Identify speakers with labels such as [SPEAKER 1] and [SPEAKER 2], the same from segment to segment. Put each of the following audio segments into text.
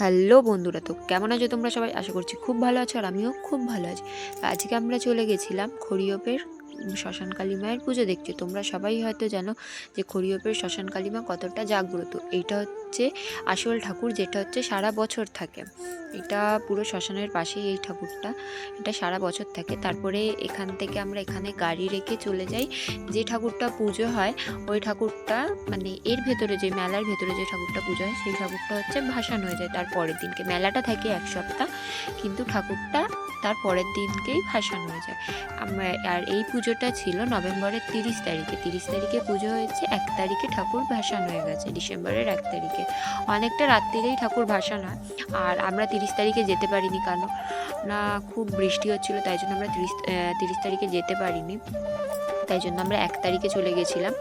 [SPEAKER 1] Hello বন্ধুরা, তো কেমন আছো তোমরা সবাই? আশা করছি খুব ভালো আছো, আর আমিও খুব ভালো আছি। তো আজকে আমরা চলে গেছিলাম খড়িয়পের শ্মশান কালী মায়ের পুজো দেখতে। তোমরা সবাই হয়তো জানো যে খড়িয়পের শ্মশান কালী মা কতটা জাগ্রত। এইটা হচ্ছে আসল ঠাকুর, যেটা হচ্ছে সারা বছর থাকে। এটা পুরো শ্মশানের পাশেই এই ঠাকুরটা, এটা সারা বছর থাকে। তারপরে এখান থেকে আমরা এখানে গাড়ি রেখে চলে যাই। যে ঠাকুরটা পুজো হয় ওই ঠাকুরটা, মানে এর ভেতরে যে মেলার ভেতরে যে ঠাকুরটা পুজো হয় সেই ঠাকুরটা হচ্ছে ভাসান হয়ে যায় তার পরের দিনকে। মেলাটা থাকে এক সপ্তাহ, কিন্তু ঠাকুরটা তার পরের দিনকেই ভাসান হয়ে যায়। আর এই পুজোটা ছিল নভেম্বরের 30 তারিখে। 30 তারিখে পুজো হয়েছে, 1 তারিখে ঠাকুর ভাসান হয়ে গেছে, ডিসেম্বরের 1 তারিখে। অনেকটা রাত্রিরেই ঠাকুর ভাসান হয়। আর আমরা 30 তারিখে যেতে পারিনি, কারণ না খুব বৃষ্টি হচ্ছিল, তাই জন্য আমরা 30 তারিখে যেতে পারিনি। তাই জন্য আমরা 1 তারিখে চলে গেছিলাম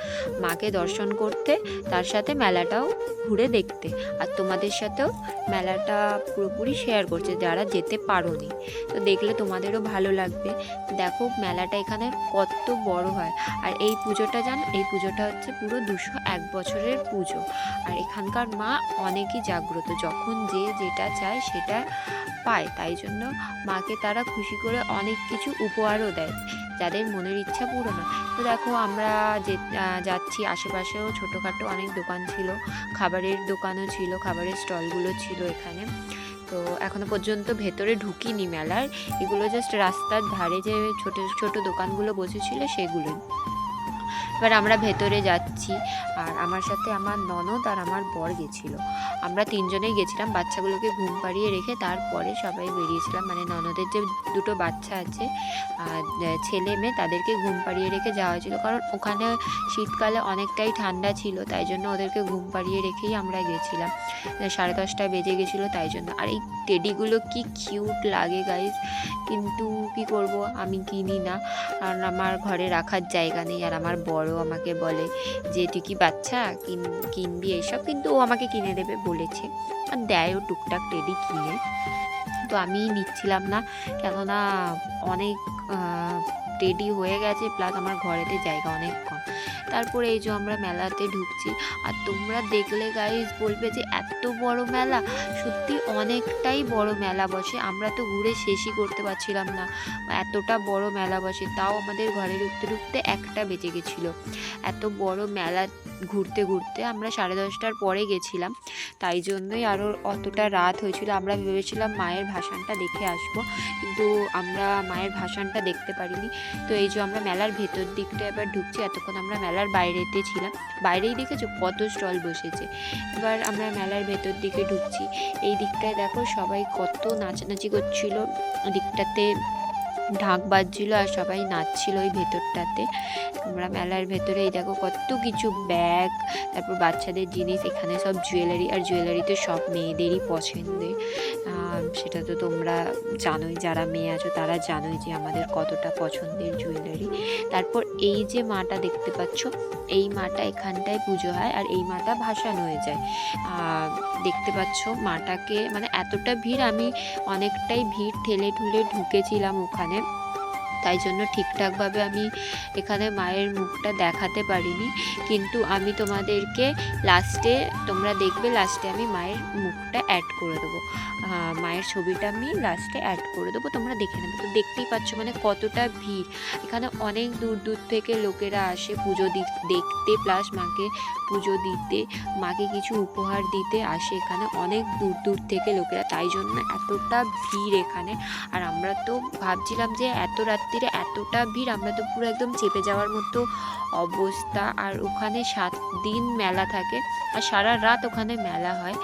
[SPEAKER 1] মাকে দর্শন করতে, তার সাথে মেলাটাও ঘুরে দেখতে। আর তোমাদের সাথেও মেলাটা পুরোপুরি শেয়ার করছে, যারা যেতে পারোনি। তো দেখলে তোমাদেরও ভালো লাগবে। দেখো মেলাটা এখানে কত বড় হয়। আর এই পুজোটা এই পুজোটা হচ্ছে পুরো 201 বছরের পুজো। আর এখানকার মা অনেকই জাগ্রত, যখন যে যেটা চায় সেটা পায়। তাই জন্য মাকে তারা খুশি করে অনেক কিছু উপহারও দেয়, যাদের মনের ইচ্ছা পূরণ হয়। তো দেখো আমরা যে যাচ্ছি, আশেপাশেও ছোটোখাটো অনেক দোকান ছিল, খাবারের দোকানও ছিল, খাবারের স্টলগুলো ছিল এখানে। তো এখনো পর্যন্ত ভেতরে ঢুকিনি মেলার, এগুলো জাস্ট রাস্তার ধারে যে ছোট ছোট দোকানগুলো বসেছিল সেগুলোই। এবার আমরা ভেতরে যাচ্ছি, আর আমার সাথে আমার ননদ আর আমার বর গেছিলো। আমরা 3 জনেই গেছিলাম, বাচ্চাগুলোকে ঘুম পাড়িয়ে রেখে তারপরে সবাই বেরিয়েছিলাম। মানে ননদের যে 2টো বাচ্চা আছে, ছেলে মেয়ে, তাদেরকে ঘুম পাড়িয়ে রেখে যাওয়া হয়েছিল, কারণ ওখানে শীতকালে অনেকটাই ঠান্ডা ছিল, তাই জন্য ওদেরকে ঘুম পাড়িয়ে রেখেই আমরা গেছিলাম। 10:30 বেজে গেছিলো, তাই জন্য। আর এই টেডিগুলো কি কিউট লাগে গাইজ, কিন্তু কি করব, আমি কিনি না, কারণ আমার ঘরে রাখার জায়গা নেই। আর আমার বড় আমাকে বলে যে তুই কি বাচ্চা কিনবি এইসব, কিন্তু ও আমাকে কিনে দেবে বলেছে, আর দেয়ও টুকটাক টেডি কিনে। তো আমি নিচ্ছিলাম না, কেননা অনেক টেডি হয়ে গেছে, প্লাস আমার ঘরেতে জায়গা অনেক কম। তারপরে এই যে আমরা মেলাতে ঢুকছি, আর তোমরা দেখলে গাইজ বলবে যে এত বড় মেলা। সত্যি অনেকটাই বড় মেলা বসে, আমরা তো ঘুরে শেষই করতে পারছিলাম না, এতটা বড় মেলা বসে। তাও আমাদের ঘরে ঢুকতে ঢুকতে 1টা বেজে গেছিলো। এত বড় মেলা ঘুরতে ঘুরতে আমরা 10:30টার পরে গেছিলাম, তাই জন্যই আরও অতটা রাত হয়েছিল। আমরা ভেবেছিলাম মায়ের ভাসানটা দেখে আসবো, কিন্তু আমরা মায়ের ভাসানটা দেখতে পারিনি। তো এই যে আমরা মেলার ভেতর দিকটা এবার ঢুকছি, এতক্ষণ আমরা মেলার বাইরেতে ছিলাম। বাইরেই দেখেছো কত স্টল বসেছে। এবার আমরা মেলার ভেতর দিকে ঢুকছি, এই দিকটায় দেখো সবাই কত নাচানাচি করছিল, দিকটাতে ঢাক বাজছিল আর সবাই নাচছিল ওই ভেতরটাতে। আমরা মেলার ভেতরে এই দেখো কত কিছু ব্যাগ, তারপর বাচ্চাদের জিনিস, এখানে সব জুয়েলারি। আর জুয়েলারি তো সব মেয়েদেরই পছন্দের, সেটা তো তোমরা জানোই, যারা মেয়ে আছো তারা জানোই যে আমাদের কতটা পছন্দের জুয়েলারি। তারপর এই যে মাটা দেখতে পাচ্ছ, এই মাটা এখানটায় পুজো হয়, আর এই মাটা ভাসান হয়ে যায়। দেখতে পাচ্ছ মাটাকে, মানে এতটা ভিড়, আমি অনেকটাই ভিড় ঠেলে ঠুলে ঢুকেছিলাম ওখানে, তাই জন্য ঠিকঠাকভাবে আমি এখানে মায়ের মুখটা দেখাতে পারিনি। কিন্তু আমি তোমাদেরকে লাস্টে, তোমরা দেখবে লাস্টে আমি মায়ের মুখটা অ্যাড করে দেবো, মায়ের ছবিটা আমি লাস্টে অ্যাড করে দেবো, তোমরা দেখে নেবে। তো দেখতেই পাচ্ছ মানে কতটা ভিড়। এখানে অনেক দূর দূর থেকে লোকেরা আসে পুজো দেখতে, প্লাস মাকে পুজো দিতে, মাকে কিছু উপহার দিতে আসে এখানে অনেক দূর দূর থেকে লোকেরা, তাই জন্য এতটা ভিড় এখানে। আর আমরা তো ভাবছিলাম যে এত রাত্রিরে এতটা ভিড়, আমরা তো পুরো একদম চেপে যাওয়ার মতো অবস্থা। আর ওখানে 7 দিন মেলা থাকে, আর সারা রাত ওখানে মেলা হয়।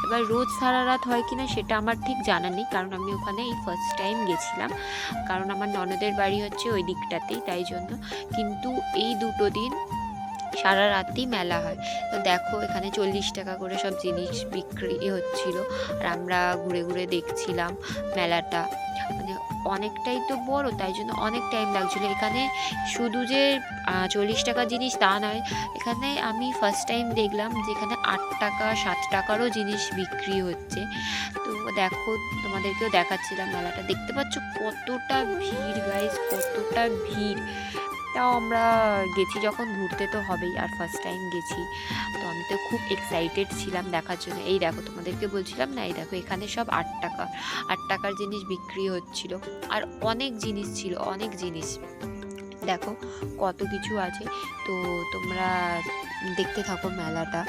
[SPEAKER 1] এবার রোজ সারা রাত হয় কিনা সেটা আমার ঠিক জানা নেই, কারণ আমি ওখানে এই ফার্স্ট টাইম গেছিলাম, কারণ আমার ননদের বাড়ি হচ্ছে ওই দিকটাতেই, তাই জন্য। কিন্তু এই 2টো দিন সারা রাতই মেলা হয়। তো দেখো এখানে 40 টাকা করে সব জিনিস বিক্রি হচ্ছিল, আর আমরা ঘুরে ঘুরে দেখছিলাম মেলাটা। মানে অনেকটাই তো বড়, তাই জন্য অনেক টাইম লাগছিলো। এখানে শুধু যে 40 টাকা জিনিস তা নয়, এখানে আমি ফার্স্ট টাইম দেখলাম যে এখানে 8 টাকা 7 টাকারও জিনিস বিক্রি হচ্ছে। তো দেখো তোমাদেরকেও দেখাচ্ছিলাম মেলাটা, দেখতে পাচ্ছ কতটা ভিড় গাইস, কতটা ভিড়। তাও আমরা গেছি যখন ঘুরতে তো হবেই, আর ফার্স্ট টাইম গেছি, তো আমি তো খুব এক্সাইটেড ছিলাম দেখার জন্য। এই দেখো তোমাদেরকে বলছিলাম না, এই দেখো এখানে সব 8 টাকা, 8 টাকার জিনিস বিক্রি হচ্ছিল, আর অনেক জিনিস ছিল, অনেক জিনিস দেখো কত কিছু আছে। তো তোমরা দেখতে থাকো মেলাটা।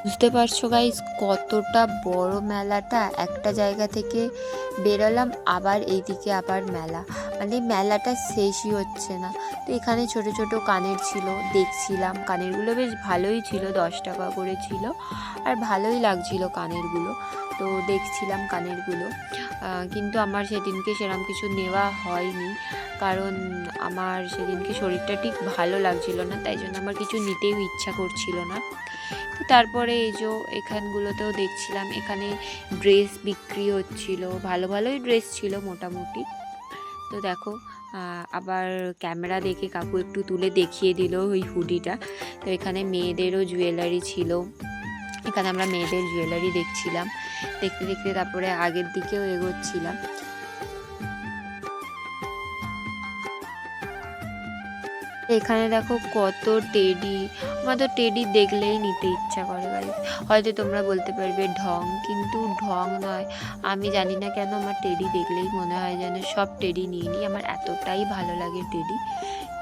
[SPEAKER 1] বুঝতে পারছো গাইস কতটা বড় মেলাটা। একটা জায়গা থেকে বেরোলাম, আবার এইদিকে আবার মেলা, মানে মেলাটা শেষই হচ্ছে না। তো এখানে ছোট ছোট কানের ছিল, দেখছিলাম কানেরগুলো বেশ ভালোই ছিল, 10 টাকা করে ছিল, আর ভালোই লাগছিল কানেরগুলো। তো দেখছিলাম কানেরগুলো, কিন্তু আমার সেদিনকে সেরকম কিছু নেওয়া হয়নি, কারণ আমার সেদিনকে শরীরটা ঠিক ভালো লাগছিল না, তাই জন্য আমার কিছু নিতেও ইচ্ছা করছিল না। তো তারপরে এই যে এখানগুলোতেও দেখছিলাম, এখানে ড্রেস বিক্রি হচ্ছিল, ভালো ভালোই ড্রেস ছিল মোটামুটি। তো দেখো আবার ক্যামেরা দেখে কাকু একটু তুলে দেখিয়ে দিল ওই হুডিটা। তো এখানে মেয়েদেরও জুয়েলারি ছিল, এখানে আমরা মেয়েদের জুয়েলারি দেখছিলাম, দেখতে দেখতে তারপরে আগের দিকেও এগোচ্ছিলাম। এখানে দেখো কত টেডি, আমার তো টেডি দেখলেই নিতে ইচ্ছা করে গাইস। হয়তো তোমরা বলতে পারবে ঢং, কিন্তু ঢং নয়, আমি জানি না কেন আমার টেডি দেখলেই মনে হয় যেন সব টেডি নিয়ে নিই, আমার এতটাই ভালো লাগে টেডি।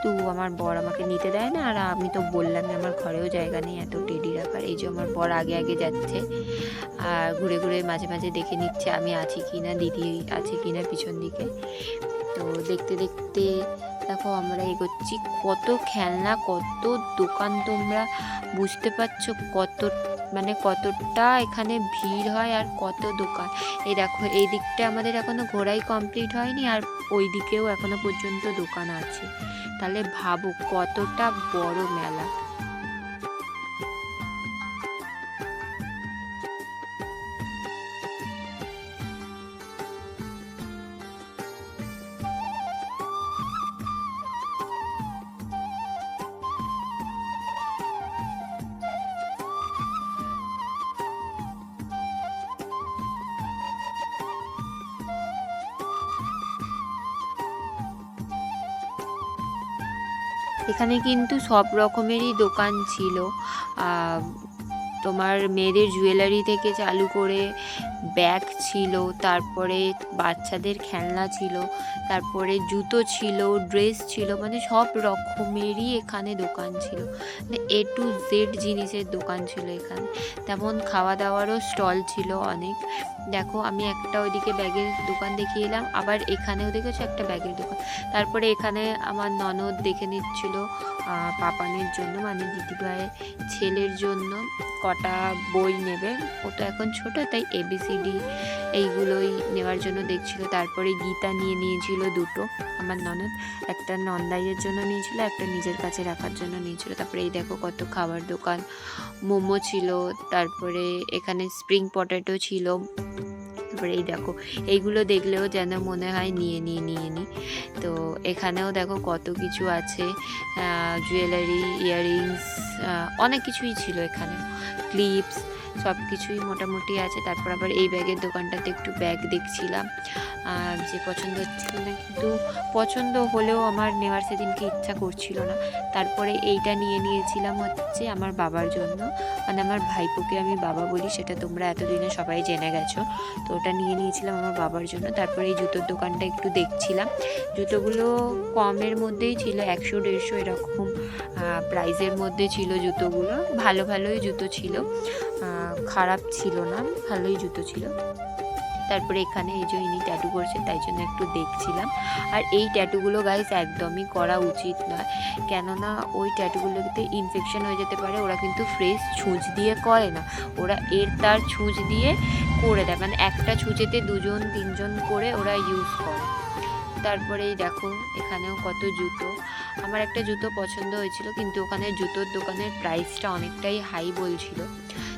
[SPEAKER 1] তো আমার বর আমাকে নিতে দেয় না, আর আমি তো বললাম আমার ঘরেও জায়গা নেই এত টেডি রাখার। এই যে আমার বর আগে আগে যাচ্ছে, আর ঘুরে ঘুরে মাঝে মাঝে দেখে নিচ্ছে আমি আছি কি না, দিদি আছে কি না পিছন দিকে। তো দেখতে দেখতে দেখো আমরা এগোচ্ছি, কত খেলনা, কত দোকান, তোমরা বুঝতে পারছো কত, মানে কতটা এখানে ভিড় হয় আর কত দোকান। এই দেখো এই দিকটা আমাদের এখনো ঘোরাই কমপ্লিট হয়নি, আর ওই দিকেও এখনো পর্যন্ত দোকান আছে, তাহলে ভাবো কতটা বড় মেলা। এখানে কিন্তু সব রকমেরই দোকান ছিল, তোমার মেয়েদের জুয়েলারি থেকে চালু করে ব্যাগ ছিল, তারপরে বাচ্চাদের খেলনা ছিল, তারপরে জুতো ছিল, ড্রেস ছিল, মানে সব রকমেরই এখানে দোকান ছিল, মানে এ টু জেড জিনিসের দোকান ছিল এখানে। তেমন খাওয়া দাওয়ারও স্টল ছিল অনেক। দেখো আমি একটা ওইদিকে ব্যাগের দোকান দেখিয়ে এলাম, আবার এখানেও দেখেছো একটা ব্যাগের দোকান। তারপরে এখানে আমার ননদ দেখে নিচ্ছিল পাপানের জন্য, মানে দিদিভাইয়ের ছেলের জন্য কটা বই নেবে, ও তো এখন ছোট, তাই ABCD এইগুলোই নেওয়ার জন্য দেখছিল। তারপরে গীতা নিয়ে নিয়েছিল দুটো আমার ননদ, একটা নন্দাইয়ের জন্য নিয়েছিল, একটা নিজের কাছে রাখার জন্য নিয়েছিল। তারপরে এই দেখো কত খাবার দোকান, মোমো ছিল, তারপরে এখানে স্প্রিং পটেটো ছিল, তারপরে এই দেখো এইগুলো দেখলেও যেন মনে হয় নিয়ে নিই। তো এখানেও দেখো কত কিছু আছে, জুয়েলারি, ইয়াররিংস, অনেক কিছুই ছিল এখানে, ক্লিপস, সব কিছুই মোটামুটি আছে। তারপর আবার এই ব্যাগের দোকানটাতে একটু ব্যাগ দেখছিলাম, যে পছন্দ হচ্ছিল না, কিন্তু পছন্দ হলেও আমার নেওয়ার সেদিনকে ইচ্ছা করছিল না। তারপরে এইটা নিয়েছিলাম হচ্ছে আমার বাবার জন্য, মানে আমার ভাইপোকে আমি বাবা বলি, সেটা তোমরা এতদিনে সবাই জেনে গেছো। তো ওটা নিয়েছিলাম আমার বাবার জন্য। তারপরে এই জুতোর দোকানটা একটু দেখছিলাম, জুতোগুলো কমের মধ্যেই ছিল, 100-150 এরকম প্রাইজের মধ্যে ছিল জুতোগুলো। ভালোই জুতো ছিল, খারাপ ছিল না, ভালোই জুতো ছিল। তারপরে এখানে এই যে ইনি ট্যাটু করছে, তাই জন্য একটু দেখছিলাম। আর এই ট্যাটুগুলো গাইস একদমই করা উচিত নয়, কেননা ওই ট্যাটুগুলোতে ইনফেকশন হয়ে যেতে পারে। ওরা কিন্তু ফ্রেশ ছুঁচ দিয়ে করে না, ওরা তার ছুঁচ দিয়ে করে দেয়, মানে একটা ছুঁচেতে 2-3 জন করে ওরা ইউজ করে। তারপরেই দেখো এখানেও কত জুতো। আমার একটা জুতো পছন্দ হয়েছিল, কিন্তু ওখানে জুতোর দোকানের প্রাইসটা অনেকটাই হাই বলছিল,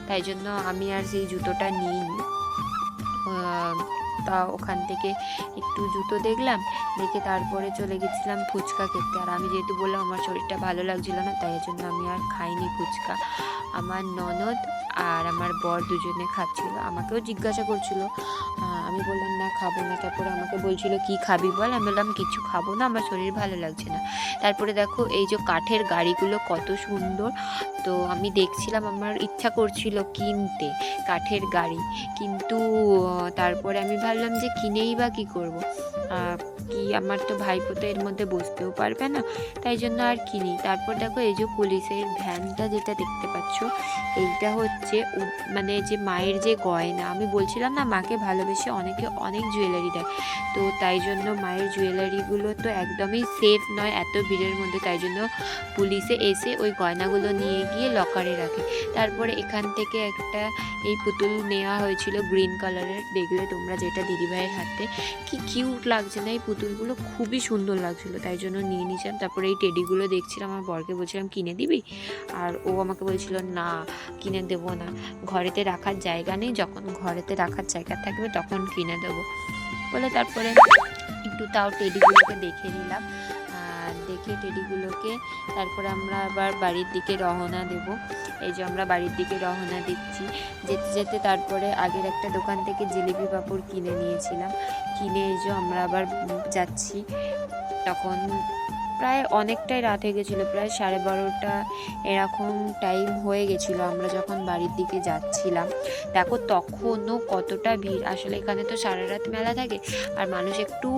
[SPEAKER 1] তাই জন্য আমি আর সেই জুতোটা নিইনি। তা ওখান থেকে একটু জুতো দেখলাম, দেখে তারপরে চলে গেছিলাম ফুচকা খেতে। আর আমি যেহেতু বললাম আমার শরীরটা ভালো লাগছিল না, তাই জন্য আমি আর খাইনি ফুচকা। আমার ননদ আর আমার বর দুজনে খাচ্ছিল, আমাকেও জিজ্ঞাসা করছিল, আমি বললাম না খাবো না। তারপরে আমাকে বলছিল কি খাবি বল, আমি বললাম কিছু খাবো না, আমার শরীর ভালো লাগছে না। তারপরে দেখো এই যে কাঠের গাড়িগুলো কত সুন্দর, তো আমি দেখছিলাম, আমার ইচ্ছা করছিল কিনতে কাঠের গাড়ি, কিন্তু তারপরে আমি ভাবলাম যে কিনেই বা কী করবো, কি আমার তো ভাইপো তো এর মধ্যে বসতেও পারবে না, তাই জন্য আর কিনি। তারপর দেখো এই যে পুলিশের ভ্যানটা যেটা দেখতে পাচ্ছ, এইটা হচ্ছে মানে যে মায়ের যে গয়না, আমি বলছিলাম না মাকে ভালোবেসে অনেকে অনেক জুয়েলারি দেয়, তো তাই জন্য মায়ের জুয়েলারিগুলো তো একদমই সেফ নয় এত ভিড়ের মধ্যে, তাই জন্য পুলিশে এসে ওই গয়নাগুলো নিয়ে গিয়ে লকারে রাখে। তারপরে এখান থেকে একটা এই পুতুল নেওয়া হয়েছিল গ্রিন কালারের, দেখলে তোমরা, যেটা দিদিভাইয়ের হাতে, কি কিউট লাগছে না এই পুতুলগুলো, খুবই সুন্দর লাগছিলো, তাই জন্য নিয়ে নিয়েছিলাম। তারপরে এই টেডিগুলো দেখছিলাম, আমার বরকে বলছিলাম কিনে দিবি, আর ও আমাকে বলছিল না কিনে দেবো না, ঘরেতে রাখার জায়গা নেই, যখন ঘরেতে রাখার জায়গা থাকবে তখন কিনে দেবো বলে। তারপরে একটু তাও টেডিগুলোকে দেখে নিলাম, দেখে টেডিগুলোকে তারপরে আমরা আবার বাড়ির দিকে রওনা দেব। এই যে আমরা বাড়ির দিকে রওনা দিচ্ছি, যেতে যেতে তারপরে আগের একটা দোকান থেকে জিলিপি পাঁপড় কিনে নিয়েছিলাম, কিনে এই যে আমরা আবার যাচ্ছি। তখন প্রায় অনেকটাই রাত হয়ে গেছিলো, প্রায় 12:30 এরকম টাইম হয়ে গেছিলো আমরা যখন বাড়ির দিকে যাচ্ছিলাম। দেখো তখনও কতটা ভিড়, আসলে এখানে তো সারা রাত মেলা থাকে, আর মানুষ একটু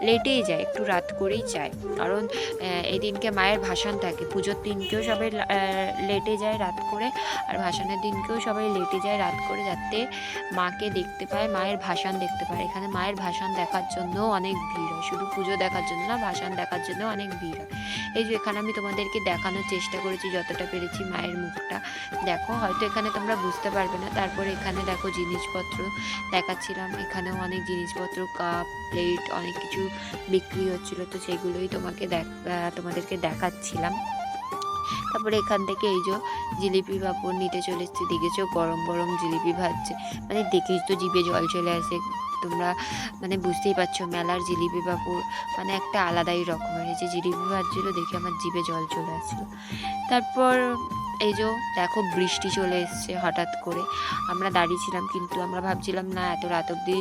[SPEAKER 1] লেটেই যায়, একটু রাত করেই যায়, কারণ এই দিনকে মায়ের ভাসান থাকে, পুজোর দিনকেও সবাই লেটে যায় রাত করে, আর ভাসানের দিনকেও সবাই লেটে যায় রাত করে, যাতে মাকে দেখতে পায়, মায়ের ভাসান দেখতে পায়। এখানে মায়ের ভাসান দেখার জন্য অনেক ভিড় হয়, শুধু পুজো দেখার জন্য না, ভাসান দেখার জন্য অনেক ভিড় হয়। এই যে এখানে আমি তোমাদেরকে দেখানোর চেষ্টা করেছি যতটা পেরেছি মায়ের মুখটা, দেখো হয়তো এখানে তোমরা বুঝতে পারবে না। তারপরে এখানে দেখো জিনিসপত্র দেখাচ্ছিলাম, এখানেও অনেক জিনিসপত্র, কাপ প্লেট অনেক কিছু বিক্রি হচ্ছিল, তো সেগুলোই তোমাদেরকে দেখাচ্ছিলাম। তারপরে এখান থেকে এই যে জিলিপি পাঁপড় নিতে চলে এসেছি, দেখেছো গরম গরম জিলিপি ভাজছে, মানে দেখেই তো জিভে জল চলে আসে, তোমরা মানে বুঝতেই পারছো মেলার জিলিপি পাঁপড় মানে একটা আলাদাই রকমের। এই যে জিলিপি ভাজছিল দেখে আমার জিভে জল চলে আসছিলো। তারপর এই যে দেখো বৃষ্টি চলে এসছে হঠাৎ করে, আমরা দাঁড়িয়েছিলাম, কিন্তু আমরা ভাবছিলাম না এত রাত অবধি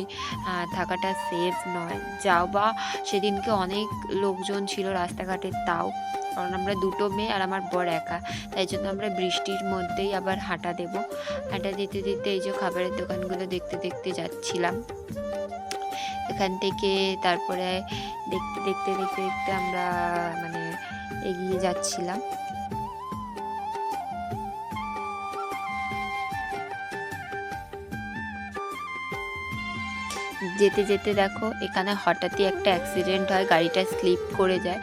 [SPEAKER 1] থাকাটা সেফ নয়, যাও বা সেদিনকে অনেক লোকজন ছিল রাস্তাঘাটে, তাও কারণ আমরা দুটো মেয়ে আর আমার বর একা, তাই জন্য আমরা বৃষ্টির মধ্যেই আবার হাঁটা দিতে দিতে এই যে খাবারের দোকানগুলো দেখতে দেখতে যাচ্ছিলাম এখান থেকে। তারপরে দেখতে দেখতে দেখতে দেখতে আমরা মানে এগিয়ে যাচ্ছিলাম। যেতে যেতে দেখো এখানে হঠাৎই একটা অ্যাক্সিডেন্ট হয়, গাড়িটা স্লিপ করে যায়,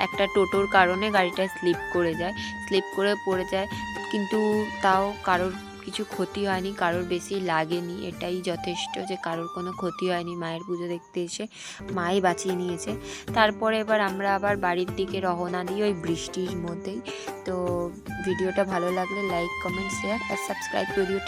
[SPEAKER 1] একটা টোটোর কারণে গাড়িটা স্লিপ করে পড়ে যায়, কিন্তু তাও কারোর কিছু ক্ষতি হয়নি, কারোর বেশি লাগেনি, এটাই যথেষ্ট যে কারোর কোনো ক্ষতি হয়নি। মায়ের পুজো দেখতে এসে মাই বাঁচিয়ে নিয়েছে। তারপরে এবার আমরা আবার বাড়ির দিকে রওনা দিই ওই বৃষ্টির মধ্যেই। তো ভিডিওটা ভালো লাগলে লাইক, কমেন্ট, শেয়ার আর সাবস্ক্রাইব করে দিও।